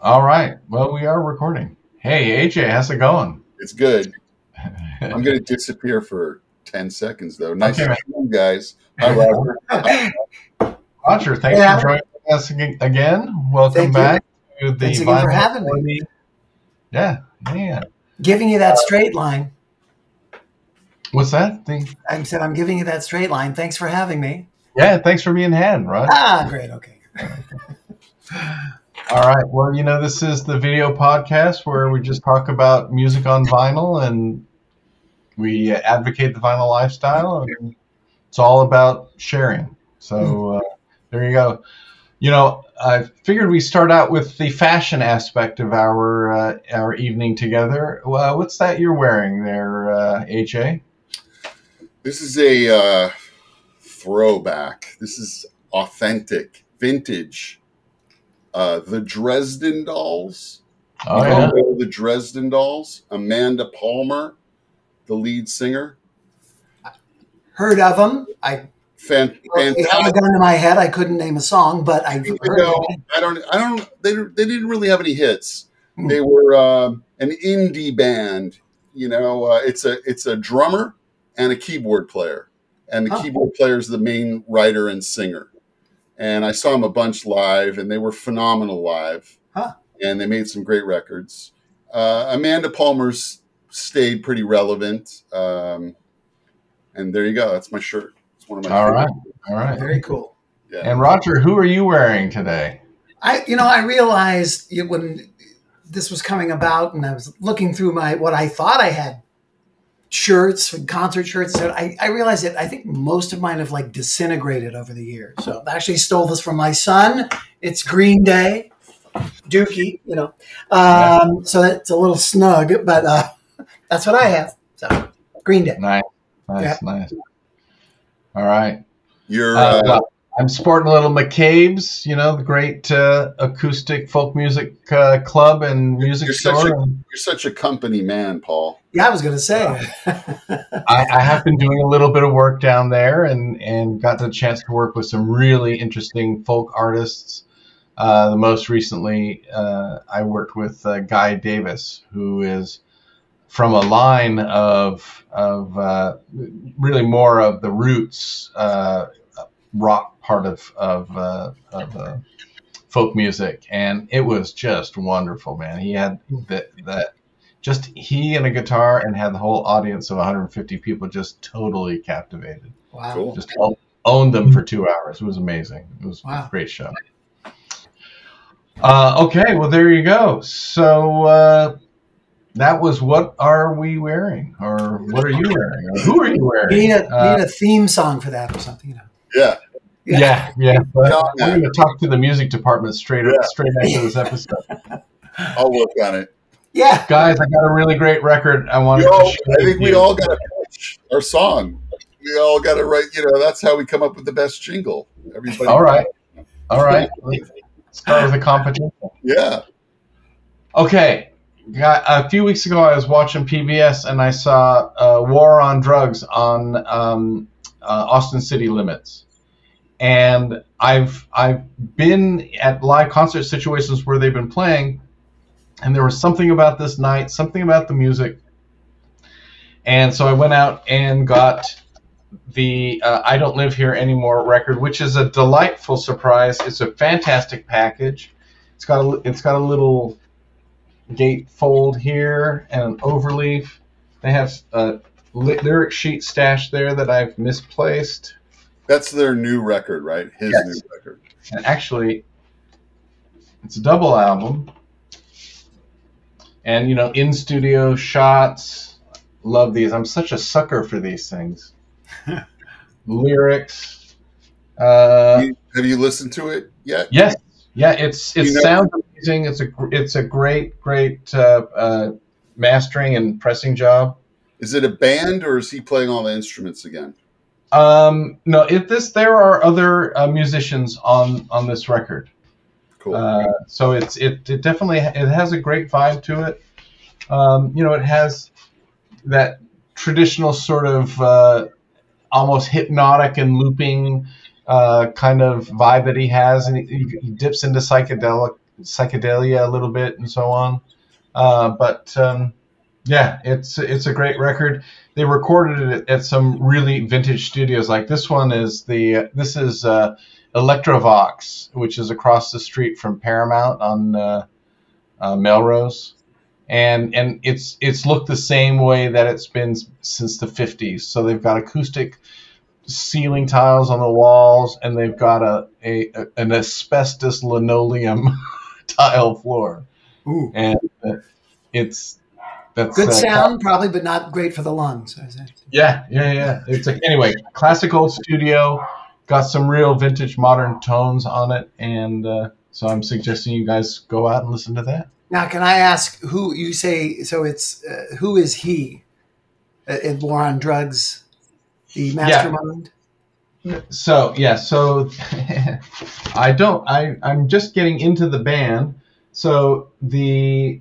All right. Well, we are recording. Hey, AJ, how's it going? It's good. I'm going to disappear for 10 seconds, though. Nice Okay, to see you guys. Hi, Roger. Roger, thanks for joining us again. Welcome back to the Thanks again for having me. Yeah. Giving you that straight line. What's that? I said I'm giving you that straight line. Thanks for having me. Yeah, thanks for being hand, Rod. Great. Okay. All right. Well, this is the video podcast where we just talk about music on vinyl and we advocate the vinyl lifestyle. And it's all about sharing. So there you go. I figured we start out with the fashion aspect of our evening together. What's that you're wearing there, AJ? This is a throwback. This is authentic, vintage. The Dresden Dolls. Oh, yeah. The Dresden Dolls. Amanda Palmer, the lead singer. Heard of them. Fantastic. It had a gun to my head. I couldn't name a song, but I heard of it. I don't. They didn't really have any hits. They were an indie band. It's a drummer and a keyboard player, and the keyboard player is the main writer and singer. And I saw them a bunch live, and they were phenomenal live. And they made some great records. Amanda Palmer's stayed pretty relevant. And there you go. That's my shirt. It's one of my favorites. All right. Very cool. Yeah. And Roger, who are you wearing today? I realized when this was coming about, and I was looking through what I thought I had shirts, concert shirts. I realized that I think most of mine have disintegrated over the years. So I actually stole this from my son. It's Green Day, Dookie, So it's a little snug, but that's what I have. So Green Day. Nice. All right. You're. I'm sporting a little McCabe's, the great acoustic folk music club and music store. You're such a company man, Paul. Yeah, I was going to say. I have been doing a little bit of work down there and got the chance to work with some really interesting folk artists. The most recently, I worked with Guy Davis, who is from a line of really more of the roots rock part of folk music, and it was just wonderful, man. He had he and a guitar, and had the whole audience of 150 people just totally captivated. Wow. Cool. Just owned them for 2 hours. It was amazing. It was a great show. Okay, well, there you go. So that was What Are We Wearing? Or what are you wearing? Or who are you wearing? We need a theme song for that or something, Yeah. Yeah. But we're going to talk to the music department straight after this episode. I'll work on it. Yeah. Guys, I got a really great record. I think we all got to pitch our song. We all got to write, that's how we come up with the best jingle. Everybody. All right. Let's start with a competition. Yeah. Okay. A few weeks ago, I was watching PBS, and I saw War on Drugs on Austin City Limits. And I've been at live concert situations where they've been playing, and there was something about this night, something about the music. And so I went out and got the I Don't Live Here Anymore record, which is a delightful surprise. It's a fantastic package. It's got a little gatefold here and an overleaf. They have a lyric sheet stashed there that I've misplaced. That's their new record, right? His new record. And actually, it's a double album. And, in studio shots. Love these. I'm such a sucker for these things. Lyrics. Have you listened to it yet? Yes. Yeah, it sounds amazing. It's a great mastering and pressing job. Is it a band, or is he playing all the instruments again? No, there are other musicians on this record. Cool. So it definitely has a great vibe to it. It has that traditional sort of almost hypnotic and looping kind of vibe that he has, and he dips into psychedelic psychedelia a little bit and so on. But yeah, it's a great record. They recorded it at some really vintage studios. Like this one is this is Electrovox, which is across the street from Paramount on Melrose. And it's looked the same way that it's been since the 50s. So they've got acoustic ceiling tiles on the walls, and they've got an asbestos linoleum tile floor. Ooh. And that's good sound, probably, but not great for the lungs. Yeah. It's anyway, classic old studio, got some real vintage modern tones on it, and so I'm suggesting you guys go out and listen to that. Now, can I ask who you say? So it's who is he in War on Drugs, the mastermind? Yeah. So I'm just getting into the band. So the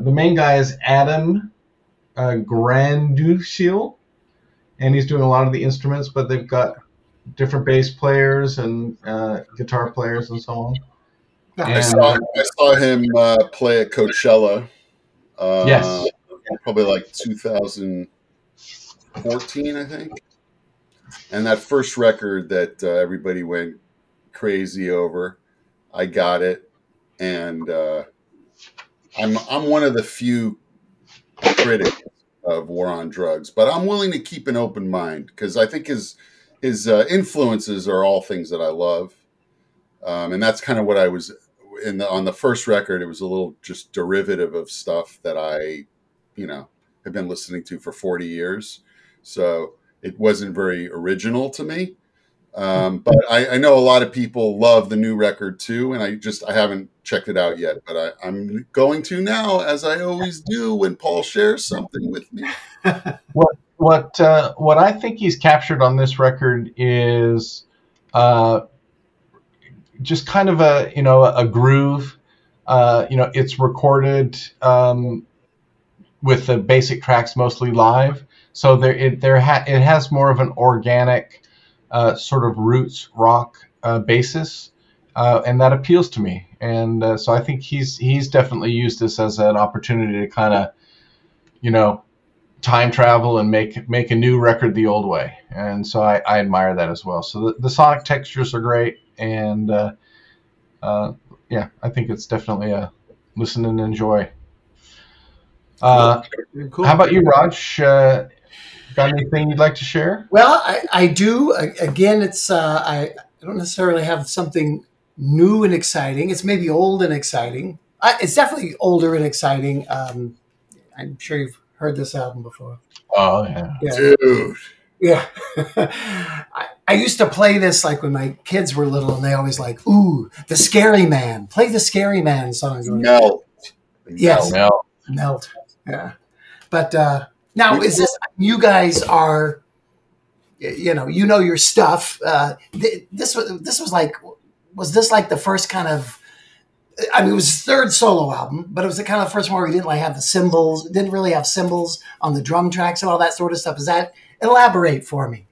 main guy is Adam Granduciel, and he's doing a lot of the instruments, but they've got different bass players and guitar players and so on. I saw him play at Coachella. Yes. Probably like 2014, I think. And that first record that everybody went crazy over, I got it, and I'm one of the few critics of War on Drugs, but I'm willing to keep an open mind because I think his influences are all things that I love, and that's kind of what I was on the first record. It was a little just derivative of stuff that I, have been listening to for 40 years, so it wasn't very original to me. But I know a lot of people love the new record too, and I haven't checked it out yet, but I'm going to now, as I always do when Paul shares something with me. What I think he's captured on this record is just kind of a groove. It's recorded with the basic tracks mostly live, so it has more of an organic sort of roots rock basis, and that appeals to me. And so I think he's definitely used this as an opportunity to kind of, time travel and make a new record the old way. And so I admire that as well. So the sonic textures are great, and I think it's definitely a listen and enjoy. Cool. How about you, Raj? Got anything you'd like to share? Well, I do. Again, it's I don't necessarily have something new and exciting. It's maybe old and exciting. It's definitely older and exciting. I'm sure you've heard this album before. Oh, yeah. Dude. Yeah. I used to play this like when my kids were little, and they always like, ooh, the Scary Man. Play the Scary Man song. Melt. Yes. Melt. Yeah. But now, is this, you guys are, you know your stuff. This was like the first kind of, I mean, it was his third solo album, but it was the kind of first one where he didn't like have the cymbals, didn't really have cymbals on the drum tracks and all that sort of stuff. Is that, elaborate for me?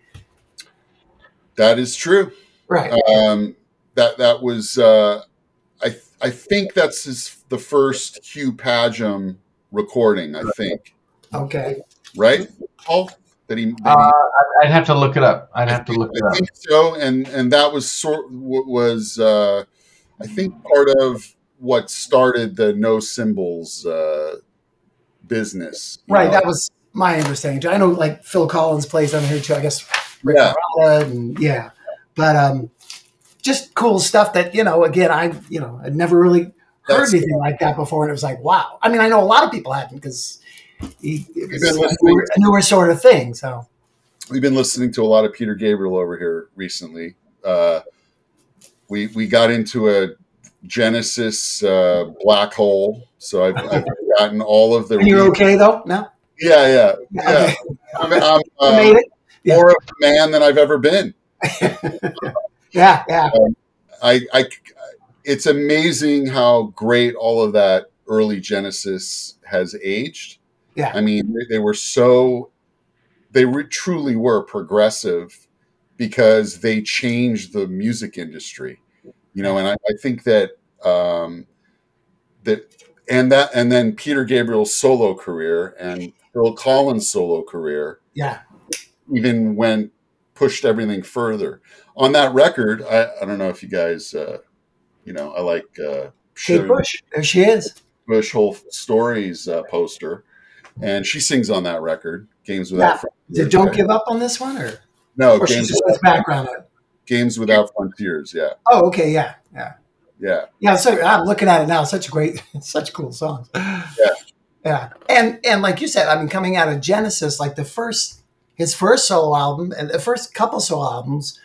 That is true. Right. That was, I think that's the first Hugh Padgham recording, I think. Okay. Right, Paul? I'd have to look it up. I think so, and that was I think part of what started the no cymbals business. Right, that was my understanding. I know, like Phil Collins plays on here too. I guess. Rick Marotta and but just cool stuff that again I'd never really heard anything like that before, and it was like, wow. I mean, I know a lot of people hadn't because it was a newer sort of thing. So we've been listening to a lot of Peter Gabriel over here recently. We got into a Genesis black hole, so I've gotten all of the. And you're okay though? No. Yeah. Okay. I'm made it. More of a man than I've ever been. Yeah. It's amazing how great all of that early Genesis has aged. Yeah. I mean, they truly were progressive because they changed the music industry, and I think that and then Peter Gabriel's solo career and Phil Collins' solo career. Yeah. Even pushed everything further. On that record, I don't know if you guys, I like Kate Bush. There she is. Bush Whole Stories poster, and she sings on that record. Games Without Frontiers. Don't Give Up on this one, or no? Or Games she's just background. Games Without Frontiers. Yeah. Oh, okay. Yeah. So I'm looking at it now. Such a cool song. Yeah. And like you said, I mean, coming out of Genesis, like his first solo album and the first couple solo albums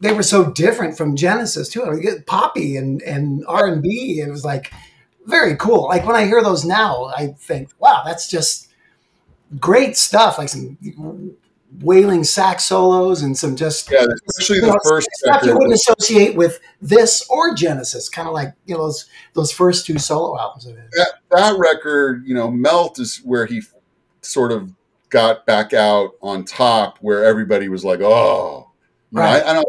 they were so different from Genesis too. I mean, poppy and R&B. It was like very cool. Like when I hear those now, I think, wow, that's just great stuff. Like some wailing sax solos and some especially the first stuff you wouldn't associate with this or Genesis. Kind of like those first two solo albums of his. That record, Melt is where he sort of got back out on top, where everybody was like, oh, right.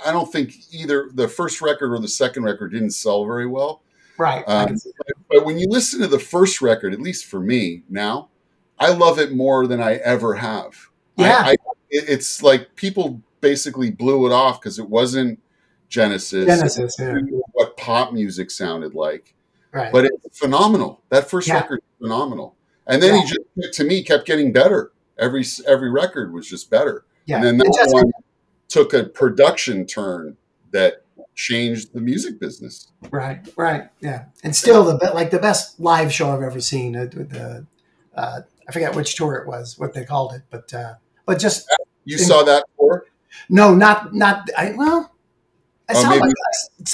I don't think either the first record or the second record didn't sell very well. Right. But when you listen to the first record, at least for me now, I love it more than I ever have. Yeah. It's like people basically blew it off because it wasn't Genesis. What pop music sounded like. Right. But it's phenomenal. That first record is phenomenal. And then he just, to me, kept getting better. Every record was just better. Yeah. And then that one took a production turn that changed the music business. Right. Yeah. And still the best live show I've ever seen. I forget which tour it was, what they called it, but just you saw that tour? No, not. I saw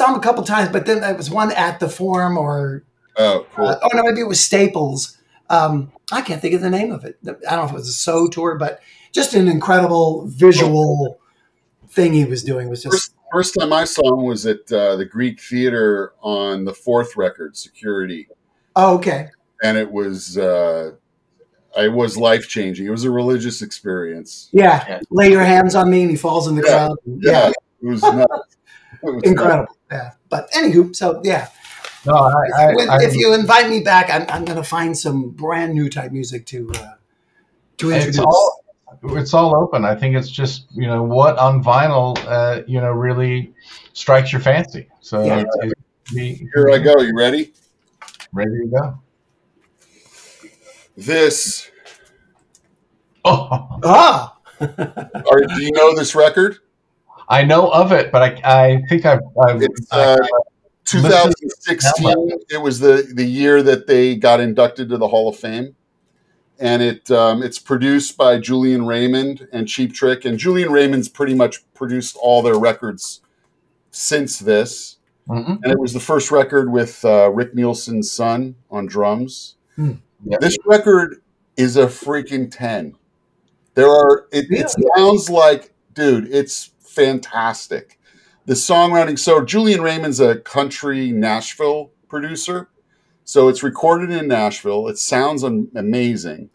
him a couple times, but then there was one at the Forum or cool. No, maybe it was Staples. I can't think of the name of it. I don't know if it was a So tour, but just an incredible visual thing he was doing. Was just first time I saw him was at the Greek Theater on the fourth record, Security. Oh, okay. And it was life changing. It was a religious experience. Yeah, lay your hands on me, and he falls in the crowd. Yeah, it was nuts. It was incredible. Nuts. Yeah, but anywho, so yeah. No, if you invite me back, I'm going to find some brand new type music to introduce. It's all open. I think it's just what on vinyl really strikes your fancy. So here I go. You ready? Ready to go. This. Oh. Do you know this record? I know of it, but I think I've 2016. It was the year that they got inducted to the Hall of Fame, and it's produced by Julian Raymond and Cheap Trick, and Julian Raymond's pretty much produced all their records since this, and it was the first record with Rick Nielsen's son on drums. Yeah. This record is a freaking 10. It sounds like, dude, it's fantastic. The songwriting. So Julian Raymond's a country Nashville producer. So it's recorded in Nashville. It sounds amazing.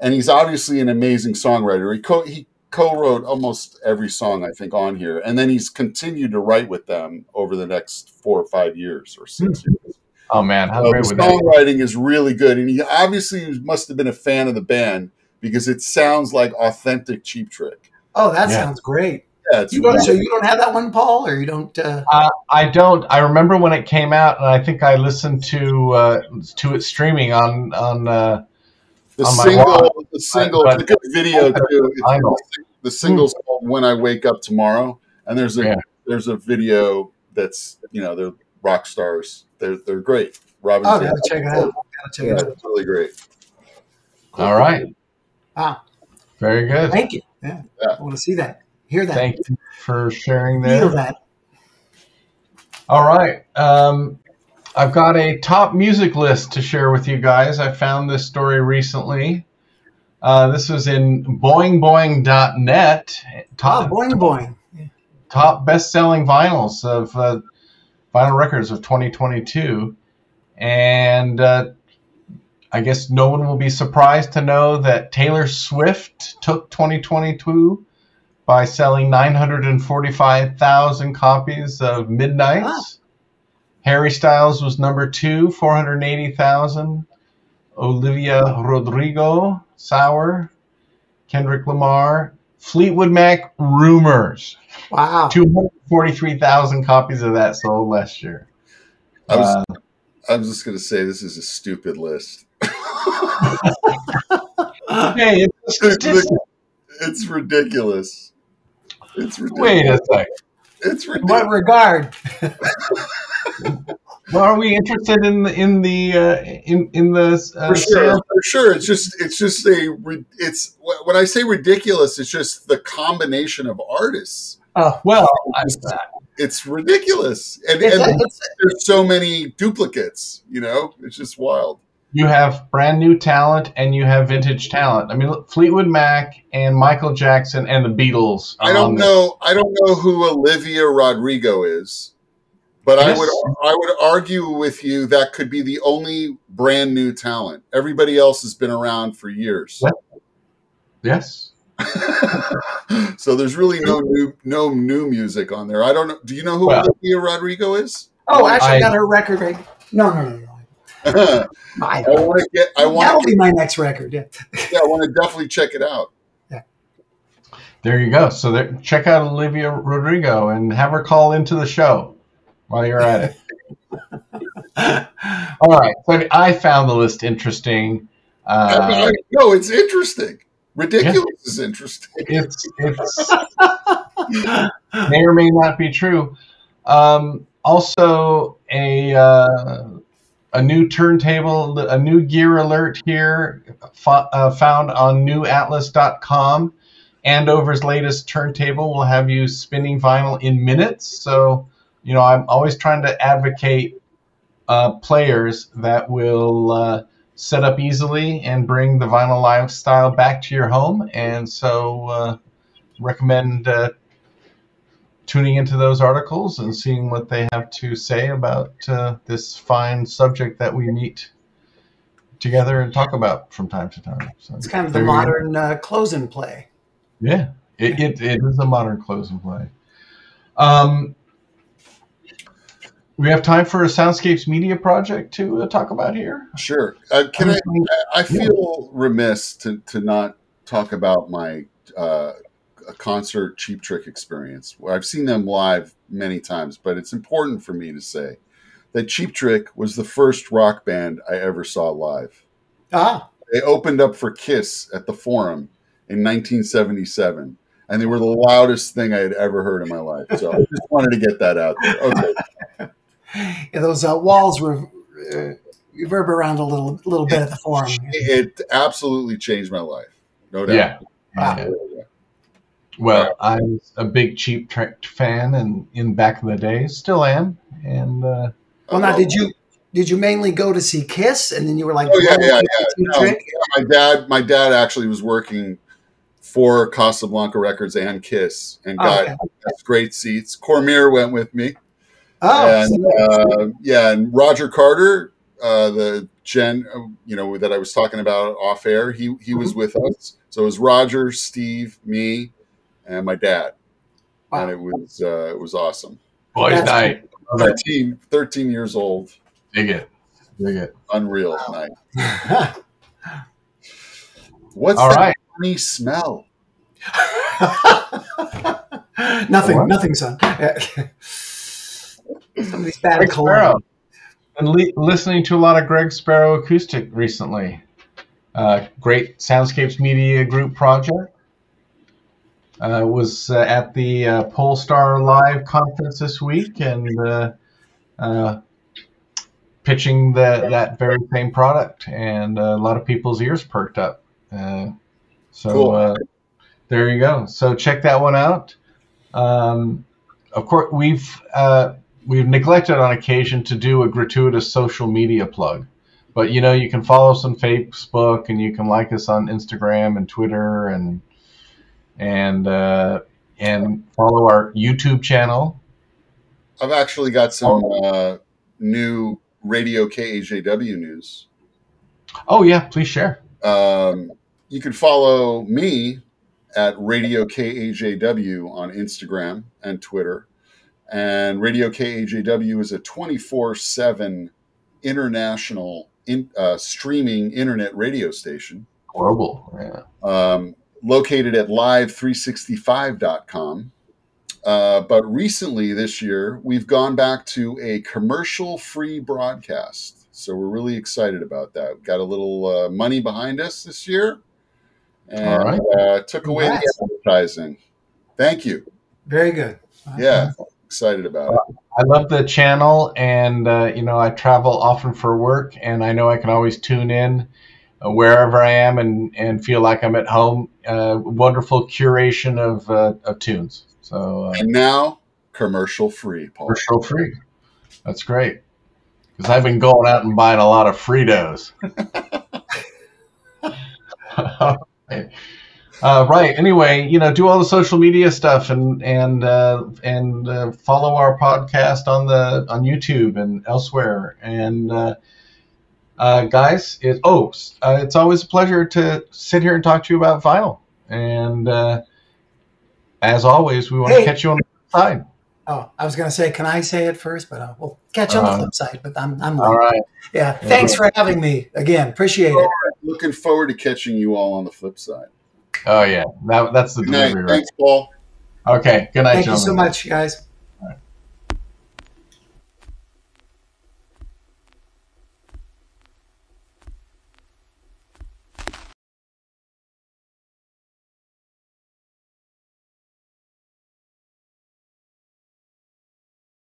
And he's obviously an amazing songwriter. He co-wrote almost every song, I think, on here. And then he's continued to write with them over the next 4 or 5 years or 6 years. Oh, man. How great the songwriting is really good. And he obviously must have been a fan of the band because it sounds like authentic Cheap Trick. Oh, that sounds great. Yeah, so you don't have that one, Paul, or you don't? I don't. I remember when it came out, and I think I listened to it streaming on the single. The single, it's a good video too. The single's called "When I Wake Up Tomorrow," and there's a video that's they're rock stars. They're great. Robin. Oh, gotta check it out. It's really great. All right. Wow. Very good. Thank you. Yeah. I want to see that. Hear that. Thank you for sharing that. Feel that. All right. I've got a top music list to share with you guys. I found this story recently. This was in boingboing.net. Boing. Top best-selling vinyls of vinyl records of 2022. And I guess no one will be surprised to know that Taylor Swift took 2022 by selling 945,000 copies of Midnights. Wow. Harry Styles was number 2, 480,000. Olivia Rodrigo, Sour. Kendrick Lamar. Fleetwood Mac, Rumors. Wow. 243,000 copies of that sold last year. I was just going to say this is a stupid list. Hey, it's ridiculous. It's ridiculous. Wait a second. It's In ridiculous. what regard? Well, are we interested in the For sure, sales? for sure. It's just when I say ridiculous, it's just the combination of artists. Oh, Well, It's ridiculous, and it's there's so many duplicates. It's just wild. you have brand new talent and you have vintage talent. I mean, look, Fleetwood Mac and Michael Jackson and the Beatles. I don't know who Olivia Rodrigo is, but Yes. I would argue with you that could be the only brand new talent. Everybody else has been around for years. Yes. So there's really no new music on there. I don't know. Do you know who Well- Olivia Rodrigo is? actually, I I- got her record right. No. I want to get. That'll be my next record. Yeah. Yeah, I want to definitely check it out. There you go. So check out Olivia Rodrigo and have her call into the show while you're at it. All right. So I found the list interesting. No, it's interesting. Ridiculous is interesting. It's may or may not be true. Also, a new turntable, a new gear alert here, found on newatlas.com. Andover's latest turntable will have you spinning vinyl in minutes. So, I'm always trying to advocate players that will set up easily and bring the vinyl lifestyle back to your home. And so recommend tuning into those articles and seeing what they have to say about this fine subject that we meet together and talk about from time to time. So It's kind of the there you go. modern close and play. Yeah, it is a modern close and play. We have time for a Soundscapes Media project to talk about here. Sure. I feel remiss to not talk about my concert Cheap Trick experience. I've seen them live many times, but it's important for me to say that Cheap Trick was the first rock band I ever saw live. Ah, They opened up for Kiss at the Forum in 1977, and they were the loudest thing I had ever heard in my life. So I just wanted to get that out there. Okay. yeah, those walls reverberate around a little bit at the Forum. It absolutely changed my life. No doubt. Yeah. Wow. Yeah. Well, I was a big Cheap Trick fan, and in back in the day, still am. And Well, now did you mainly go to see Kiss, and then you were like, Oh, yeah. Cheap No, Trick? my dad actually was working for Casablanca Records and Kiss, and got us great seats. Cormier went with me, Oh, and Roger Carter, the that I was talking about off air, he was with us. So it was Roger, Steve, me, and my dad, wow. and it was awesome. boys' night. 13 years old, Dig it. unreal night. What's All that right. funny smell? Nothing, son. Somebody's bad Greg at cold. Sparrow. Been listening to a lot of Greg Sparrow acoustic recently. Great Soundscapes Media Group project. Was at the Polestar Live conference this week and pitching that very same product, and a lot of people's ears perked up. Cool. There you go. So check that one out. Of course, we've neglected on occasion to do a gratuitous social media plug, but you can follow us on Facebook and you can like us on Instagram and Twitter and follow our YouTube channel. I've actually got some new Radio KAJW news. Oh yeah, please share. You can follow me at Radio KAJW on Instagram and Twitter. And Radio KAJW is a 24/7 international streaming internet radio station. Global, yeah. Located at live365.com. But recently this year, we've gone back to a commercial-free broadcast. So we're really excited about that. We've got a little money behind us this year. And took away the advertising. Thank you. Very good. Yeah, excited about it. I love the channel, and I travel often for work, and I know I can always tune in wherever I am and feel like I'm at home. Wonderful curation of tunes. So and now commercial free, Paul. Commercial free. That's great, because I've been going out and buying a lot of Fritos. Right. Anyway, do all the social media stuff and follow our podcast on YouTube and elsewhere. And guys, it's always a pleasure to sit here and talk to you about vinyl. And as always, we want to catch you on the flip side. Oh, I was going to say, can I say it first? But we'll catch you on the flip side. But I'm all right. Yeah. Thanks for having me again. Appreciate it. Looking forward to catching you all on the flip side. Oh yeah, that's the delivery. Thanks, Paul. Okay. Good night, gentlemen. Thank you so much, guys.